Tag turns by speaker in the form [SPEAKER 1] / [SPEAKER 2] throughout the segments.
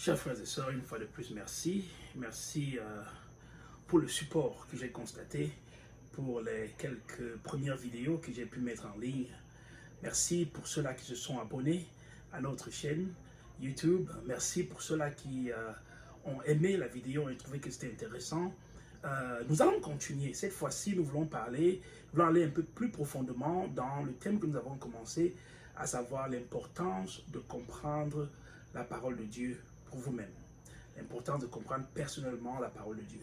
[SPEAKER 1] Chers frères et sœurs, une fois de plus, merci. Merci pour le support que j'ai constaté, pour les quelques premières vidéos que j'ai pu mettre en ligne. Merci pour ceux-là qui se sont abonnés à notre chaîne YouTube. Merci pour ceux-là qui ont aimé la vidéo et trouvé que c'était intéressant. Nous allons continuer. Cette fois-ci, nous voulons aller un peu plus profondément dans le thème que nous avons commencé, à savoir l'importance de comprendre la parole de Dieu pour vous-même. L'importance de comprendre personnellement la parole de Dieu.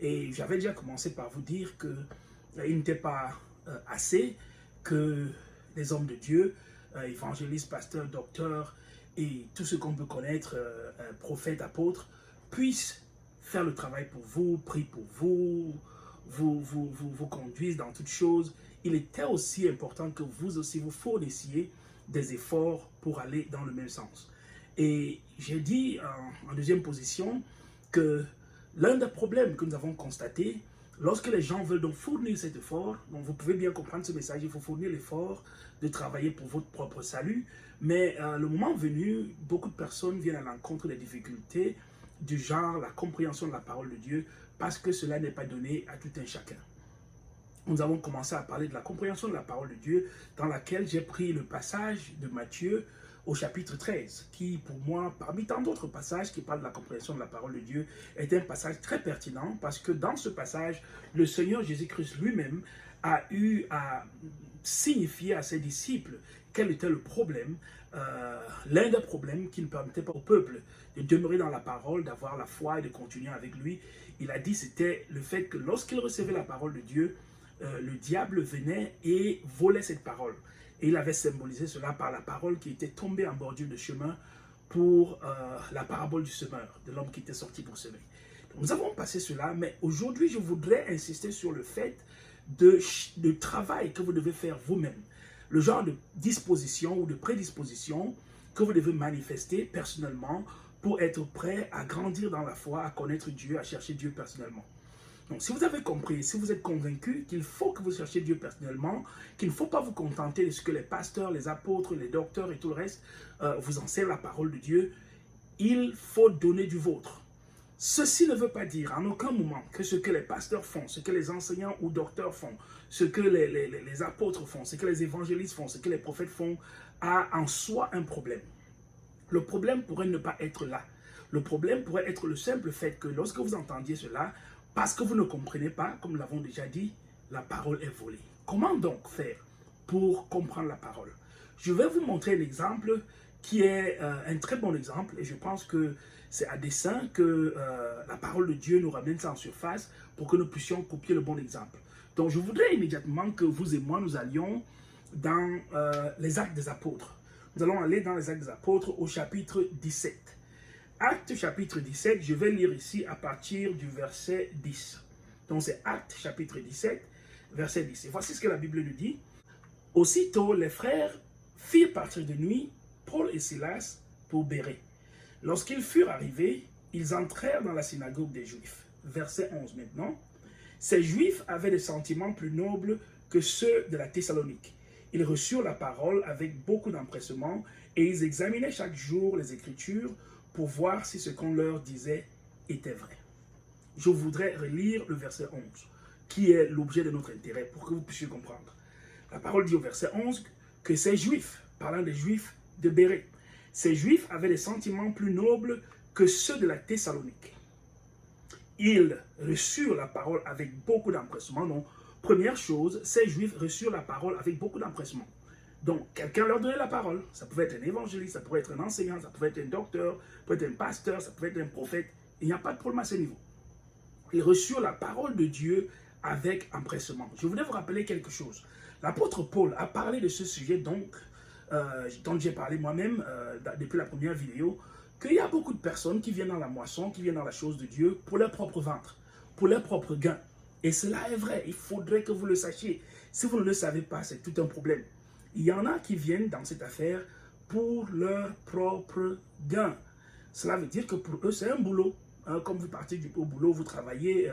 [SPEAKER 1] Et j'avais déjà commencé par vous dire qu'il n'était pas assez que les hommes de Dieu, évangélistes, pasteurs, docteurs et tout ce qu'on peut connaître, prophètes, apôtres, puissent faire le travail pour vous, prient pour vous, vous conduisent dans toutes choses. Il était aussi important que vous aussi vous fournissiez des efforts pour aller dans le même sens. Et j'ai dit en deuxième position que l'un des problèmes que nous avons constaté, lorsque les gens veulent donc fournir cet effort, donc vous pouvez bien comprendre ce message, il faut fournir l'effort de travailler pour votre propre salut, mais le moment venu, beaucoup de personnes viennent à l'encontre des difficultés du genre la compréhension de la parole de Dieu, parce que cela n'est pas donné à tout un chacun. Nous avons commencé à parler de la compréhension de la parole de Dieu, dans laquelle j'ai pris le passage de Matthieu au chapitre 13, qui pour moi, parmi tant d'autres passages qui parlent de la compréhension de la parole de Dieu, est un passage très pertinent, parce que dans ce passage, le Seigneur Jésus-Christ lui-même a eu à signifier à ses disciples quel était le problème, l'un des problèmes qui ne permettait pas au peuple de demeurer dans la parole, d'avoir la foi et de continuer avec lui. Il a dit c'était le fait que lorsqu'il recevait la parole de Dieu, le diable venait et volait cette parole. Et il avait symbolisé cela par la parole qui était tombée en bordure de chemin pour la parabole du semeur, de l'homme qui était sorti pour semer. Donc, nous avons passé cela, mais aujourd'hui, je voudrais insister sur le fait de travail que vous devez faire vous-même. Le genre de disposition ou de prédisposition que vous devez manifester personnellement pour être prêt à grandir dans la foi, à connaître Dieu, à chercher Dieu personnellement. Donc, si vous avez compris, si vous êtes convaincu qu'il faut que vous cherchiez Dieu personnellement, qu'il ne faut pas vous contenter de ce que les pasteurs, les apôtres, les docteurs et tout le reste vous enseignent la parole de Dieu, il faut donner du vôtre. Ceci ne veut pas dire en aucun moment que ce que les pasteurs font, ce que les enseignants ou docteurs font, ce que les apôtres font, ce que les évangélistes font, ce que les prophètes font, a en soi un problème. Le problème pourrait ne pas être là. Le problème pourrait être le simple fait que lorsque vous entendiez cela, parce que vous ne comprenez pas, comme nous l'avons déjà dit, la parole est volée. Comment donc faire pour comprendre la parole? Je vais vous montrer un exemple qui est un très bon exemple, et je pense que c'est à dessein que la parole de Dieu nous ramène ça en surface pour que nous puissions copier le bon exemple. Donc je voudrais immédiatement que vous et moi, nous allions dans les Actes des Apôtres. Nous allons aller dans les Actes des Apôtres au chapitre 17. Actes chapitre 17, je vais lire ici à partir du verset 10. Donc c'est Actes chapitre 17, verset 10. Et voici ce que la Bible nous dit. Aussitôt, les frères firent partir de nuit Paul et Silas pour Bérée. Lorsqu'ils furent arrivés, ils entrèrent dans la synagogue des Juifs. Verset 11 maintenant. Ces Juifs avaient des sentiments plus nobles que ceux de la Thessalonique. Ils reçurent la parole avec beaucoup d'empressement et ils examinaient chaque jour les Écritures pour voir si ce qu'on leur disait était vrai. Je voudrais relire le verset 11, qui est l'objet de notre intérêt, pour que vous puissiez comprendre. La parole dit au verset 11 que ces Juifs, parlant des Juifs de Bérée, ces Juifs avaient des sentiments plus nobles que ceux de la Thessalonique. Ils reçurent la parole avec beaucoup d'empressement. Donc, première chose, ces Juifs reçurent la parole avec beaucoup d'empressement. Donc, quelqu'un leur donnait la parole. Ça pouvait être un évangéliste, ça pouvait être un enseignant, ça pouvait être un docteur, ça pouvait être un pasteur, ça pouvait être un prophète. Il n'y a pas de problème à ce niveau. Ils reçurent la parole de Dieu avec empressement. Je voulais vous rappeler quelque chose. L'apôtre Paul a parlé de ce sujet dont j'ai parlé moi-même depuis la première vidéo, qu'il y a beaucoup de personnes qui viennent dans la moisson, qui viennent dans la chose de Dieu pour leur propre ventre, pour leur propre gain. Et cela est vrai, il faudrait que vous le sachiez. Si vous ne le savez pas, c'est tout un problème. Il y en a qui viennent dans cette affaire pour leur propre gain. Cela veut dire que pour eux, c'est un boulot. Comme vous partez au boulot, vous travaillez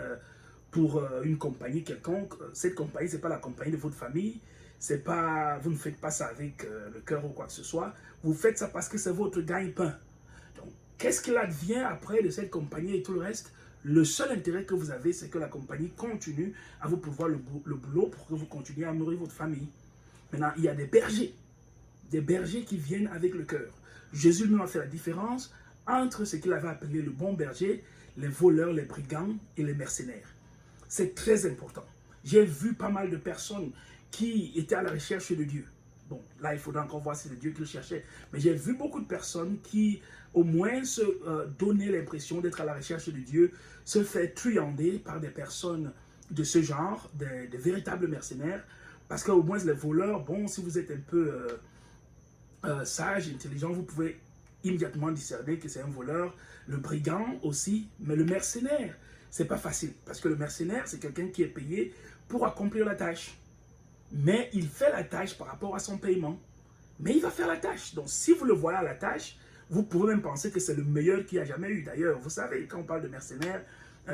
[SPEAKER 1] pour une compagnie quelconque. Cette compagnie, ce n'est pas la compagnie de votre famille. Vous ne faites pas ça avec le cœur ou quoi que ce soit. Vous faites ça parce que c'est votre gagne-pain. Donc, Qu'est-ce qu'il advient après de cette compagnie et tout le reste? Le seul intérêt que vous avez, c'est que la compagnie continue à vous pourvoir le boulot pour que vous continuiez à nourrir votre famille. Maintenant, il y a des bergers qui viennent avec le cœur. Jésus lui a fait la différence entre ce qu'il avait appelé le bon berger, les voleurs, les brigands et les mercenaires. C'est très important. J'ai vu pas mal de personnes qui étaient à la recherche de Dieu. Bon, là, il faudra encore voir si c'est Dieu qu'ils cherchaient. Mais j'ai vu beaucoup de personnes qui, au moins, se donnaient l'impression d'être à la recherche de Dieu, se fait truander par des personnes de ce genre, des véritables mercenaires. Parce qu'au moins, les voleurs, bon, si vous êtes un peu sage, intelligent, vous pouvez immédiatement discerner que c'est un voleur. Le brigand aussi, mais le mercenaire, c'est pas facile. Parce que le mercenaire, c'est quelqu'un qui est payé pour accomplir la tâche. Mais il fait la tâche par rapport à son paiement. Mais il va faire la tâche. Donc, si vous le voyez à la tâche, vous pouvez même penser que c'est le meilleur qu'il y a jamais eu. D'ailleurs, vous savez, quand on parle de mercenaires,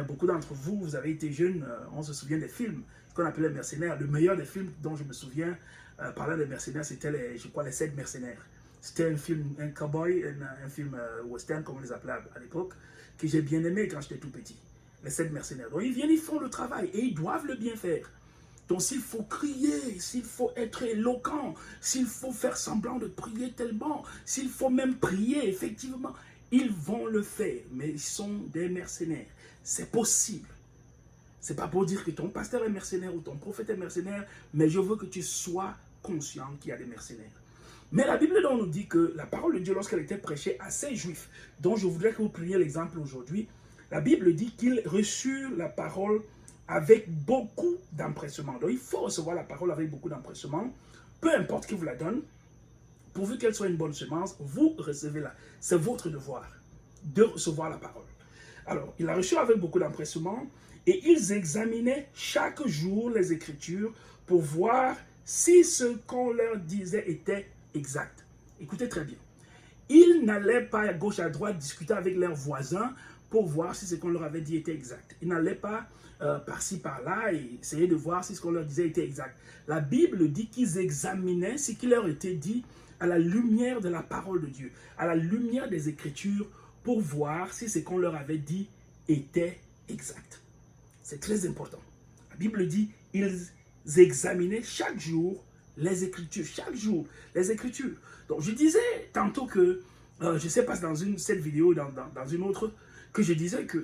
[SPEAKER 1] beaucoup d'entre vous, vous avez été jeunes, on se souvient des films qu'on appelait mercenaires. Le meilleur des films dont je me souviens, parlant des mercenaires, c'était, je crois, les 7 mercenaires. C'était un film, un cowboy, un film western, comme on les appelait à l'époque, que j'ai bien aimé quand j'étais tout petit. Les 7 mercenaires. Donc, ils viennent, ils font le travail et ils doivent le bien faire. Donc, s'il faut crier, s'il faut être éloquent, s'il faut faire semblant de prier tellement, s'il faut même prier, effectivement, ils vont le faire. Mais ils sont des mercenaires. C'est possible. Ce n'est pas pour dire que ton pasteur est mercenaire ou ton prophète est mercenaire, mais je veux que tu sois conscient qu'il y a des mercenaires. Mais la Bible nous dit que la parole de Dieu, lorsqu'elle était prêchée à ces Juifs, dont je voudrais que vous preniez l'exemple aujourd'hui, la Bible dit qu'ils reçurent la parole avec beaucoup d'empressement. Donc, il faut recevoir la parole avec beaucoup d'empressement. Peu importe qui vous la donne, pourvu qu'elle soit une bonne semence, vous recevez-la. C'est votre devoir de recevoir la parole. Alors, il a reçu avec beaucoup d'empressement et ils examinaient chaque jour les Écritures pour voir si ce qu'on leur disait était exact. Écoutez très bien. Ils n'allaient pas à gauche, à droite discuter avec leurs voisins pour voir si ce qu'on leur avait dit était exact. Ils n'allaient pas par-ci, par-là et essayer de voir si ce qu'on leur disait était exact. La Bible dit qu'ils examinaient ce qui leur était dit à la lumière de la parole de Dieu, à la lumière des Écritures, pour voir si ce qu'on leur avait dit était exact. C'est très important. La Bible dit ils examinaient chaque jour les Écritures, chaque jour les Écritures. Donc je disais tantôt que, je ne sais pas dans cette vidéo, dans une autre, que je disais que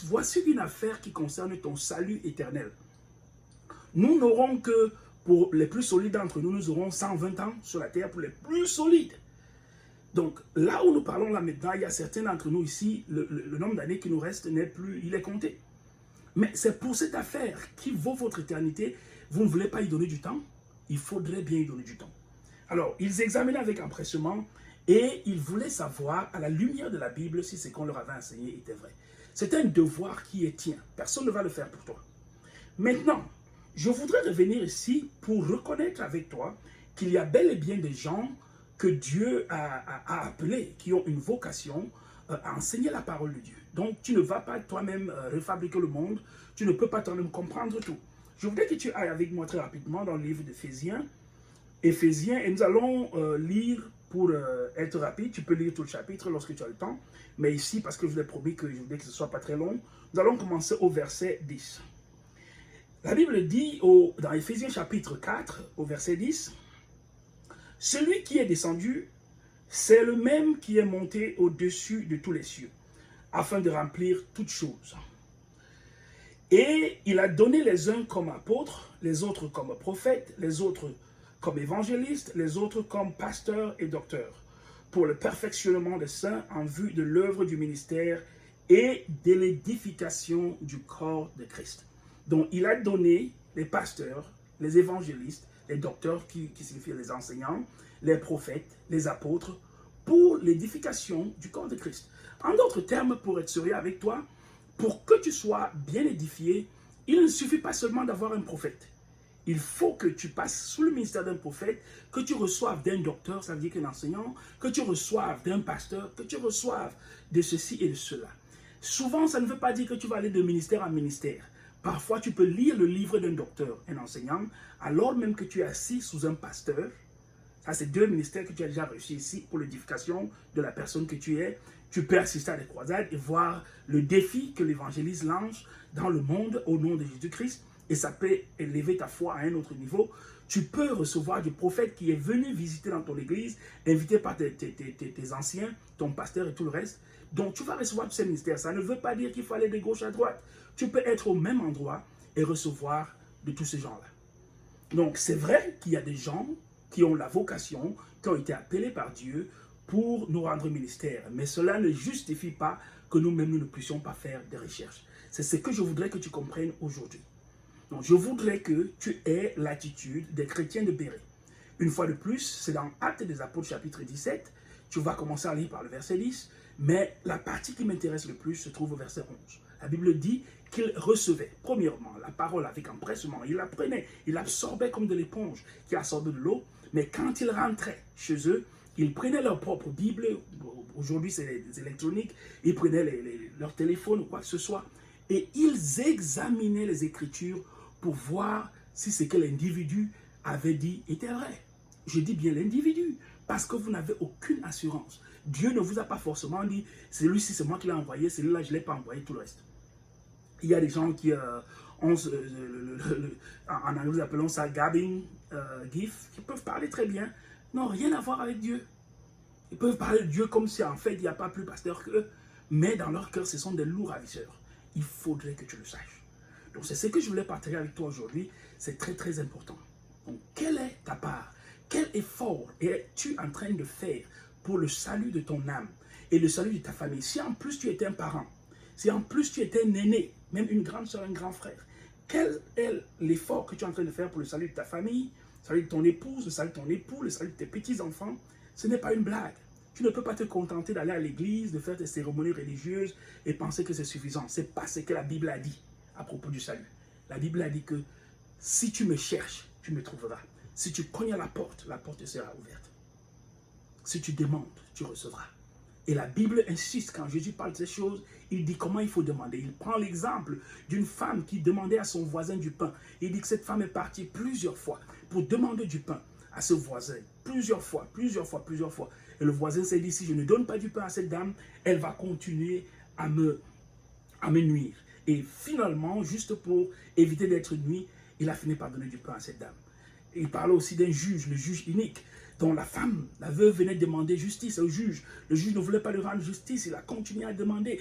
[SPEAKER 1] voici une affaire qui concerne ton salut éternel. Nous n'aurons que, pour les plus solides d'entre nous, nous aurons 120 ans sur la terre pour les plus solides. Donc là où nous parlons là maintenant, il y a certains d'entre nous ici, le nombre d'années qui nous reste n'est plus, il est compté. Mais c'est pour cette affaire qui vaut votre éternité, vous ne voulez pas y donner du temps, il faudrait bien y donner du temps. Alors, ils examinaient avec empressement et ils voulaient savoir, à la lumière de la Bible, si ce qu'on leur avait enseigné était vrai. C'est un devoir qui est tien. Personne ne va le faire pour toi. Maintenant, je voudrais revenir ici pour reconnaître avec toi qu'il y a bel et bien des gens que Dieu a appelés, qui ont une vocation à enseigner la parole de Dieu. Donc, tu ne vas pas toi-même refabriquer le monde, tu ne peux pas toi-même comprendre tout. Je voudrais que tu ailles avec moi très rapidement dans le livre d'Éphésiens, et nous allons lire, pour être rapide, tu peux lire tout le chapitre lorsque tu as le temps, mais ici, parce que je vous ai promis que je voulais que ce ne soit pas très long, nous allons commencer au verset 10. La Bible dit dans Éphésiens chapitre 4, au verset 10, « Celui qui est descendu, c'est le même qui est monté au-dessus de tous les cieux, afin de remplir toutes choses. Et il a donné les uns comme apôtres, les autres comme prophètes, les autres comme évangélistes, les autres comme pasteurs et docteurs, pour le perfectionnement des saints en vue de l'œuvre du ministère et de l'édification du corps de Christ. » Donc, il a donné les pasteurs, les évangélistes, les docteurs qui signifient les enseignants, les prophètes, les apôtres, pour l'édification du corps de Christ. En d'autres termes, pour être sérieux avec toi, pour que tu sois bien édifié, il ne suffit pas seulement d'avoir un prophète. Il faut que tu passes sous le ministère d'un prophète, que tu reçoives d'un docteur, ça veut dire qu'un enseignant, que tu reçoives d'un pasteur, que tu reçoives de ceci et de cela. Souvent, ça ne veut pas dire que tu vas aller de ministère en ministère. Parfois, tu peux lire le livre d'un docteur, un enseignant, alors même que tu es assis sous un pasteur, Ça, c'est 2 ministères que tu as déjà reçus ici pour l'édification de la personne que tu es. Tu peux assister à des croisades et voir le défi que l'évangéliste lance dans le monde au nom de Jésus-Christ. Et ça peut élever ta foi à un autre niveau. Tu peux recevoir du prophète qui est venu visiter dans ton église, invité par tes anciens, ton pasteur et tout le reste. Donc, tu vas recevoir tous ces ministères. Ça ne veut pas dire qu'il faut aller de gauche à droite. Tu peux être au même endroit et recevoir de tous ces gens-là. Donc, c'est vrai qu'il y a des gens qui ont la vocation, qui ont été appelés par Dieu pour nous rendre ministère. Mais cela ne justifie pas que nous-mêmes, nous ne puissions pas faire des recherches. C'est ce que je voudrais que tu comprennes aujourd'hui. Donc, je voudrais que tu aies l'attitude des chrétiens de Béret. Une fois de plus, c'est dans Actes des Apôtres chapitre 17. Tu vas commencer à lire par le verset 10. Mais la partie qui m'intéresse le plus se trouve au verset 11. La Bible dit qu'il recevait, premièrement, la parole avec empressement. Il la prenait, il l'absorbait comme de l'éponge qui absorbe de l'eau. Mais quand ils rentraient chez eux, ils prenaient leur propre Bible. Aujourd'hui, c'est les électroniques. Ils prenaient leur téléphone ou quoi que ce soit. Et ils examinaient les Écritures pour voir si ce que l'individu avait dit était vrai. Je dis bien l'individu, parce que vous n'avez aucune assurance. Dieu ne vous a pas forcément dit, celui-ci c'est moi qui l'ai envoyé, celui-là je ne l'ai pas envoyé, tout le reste. Il y a des gens qui ont, en anglais nous appelons ça gabbing gift, qui peuvent parler très bien, n'ont rien à voir avec Dieu. Ils peuvent parler de Dieu comme si en fait il n'y a pas plus pasteur qu'eux, mais dans leur cœur ce sont des loups ravisseurs. Il faudrait que tu le saches. Donc c'est ce que je voulais partager avec toi aujourd'hui, c'est très très important. Donc quelle est ta part? Quel effort es-tu en train de faire pour le salut de ton âme et le salut de ta famille? Si en plus tu étais un parent, si en plus tu étais un aîné, même une grande soeur, un grand frère, quel est l'effort que tu es en train de faire pour le salut de ta famille, le salut de ton épouse, le salut de ton époux, le salut de tes petits-enfants? Ce n'est pas une blague. Tu ne peux pas te contenter d'aller à l'église, de faire tes cérémonies religieuses et penser que c'est suffisant. Ce n'est pas ce que la Bible a dit à propos du salut. La Bible a dit que si tu me cherches, tu me trouveras. Si tu cognes à la porte te sera ouverte. Si tu demandes, tu recevras. Et la Bible insiste, quand Jésus parle de ces choses, il dit comment il faut demander. Il prend l'exemple d'une femme qui demandait à son voisin du pain. Il dit que cette femme est partie plusieurs fois pour demander du pain à ce voisin. Plusieurs fois. Et le voisin s'est dit, si je ne donne pas du pain à cette dame, elle va continuer à me nuire. Et finalement, juste pour éviter d'être nuit, il a fini par donner du pain à cette dame. Et il parle aussi d'un juge, le juge unique, dont la femme, la veuve, venait demander justice au juge. Le juge ne voulait pas lui rendre justice, il a continué à demander.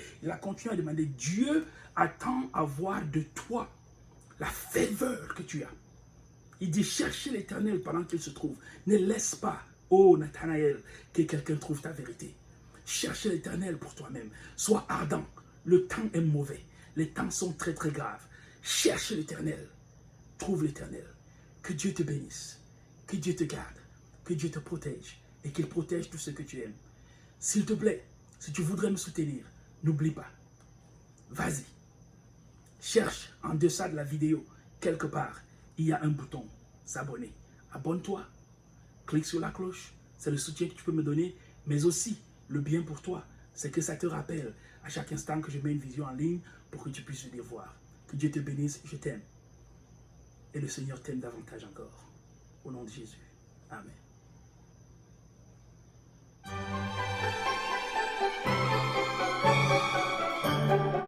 [SPEAKER 1] Dieu attend à voir de toi la faveur que tu as. Il dit, cherchez l'Éternel pendant qu'il se trouve. Ne laisse pas, oh Nathanaël, que quelqu'un trouve ta vérité. Cherchez l'Éternel pour toi-même. Sois ardent. Le temps est mauvais. Les temps sont très très graves. Cherche l'Éternel. Trouve l'Éternel. Que Dieu te bénisse. Que Dieu te garde. Que Dieu te protège. Et qu'il protège tout ce que tu aimes. S'il te plaît, si tu voudrais me soutenir, n'oublie pas. Vas-y. Cherche en deçà de la vidéo, quelque part, il y a un bouton s'abonner. Abonne-toi. Clique sur la cloche. C'est le soutien que tu peux me donner. Mais aussi, le bien pour toi, c'est que ça te rappelle à chaque instant que je mets une vidéo en ligne pour que tu puisses venir voir. Que Dieu te bénisse, je t'aime. Et le Seigneur t'aime davantage encore. Au nom de Jésus. Amen.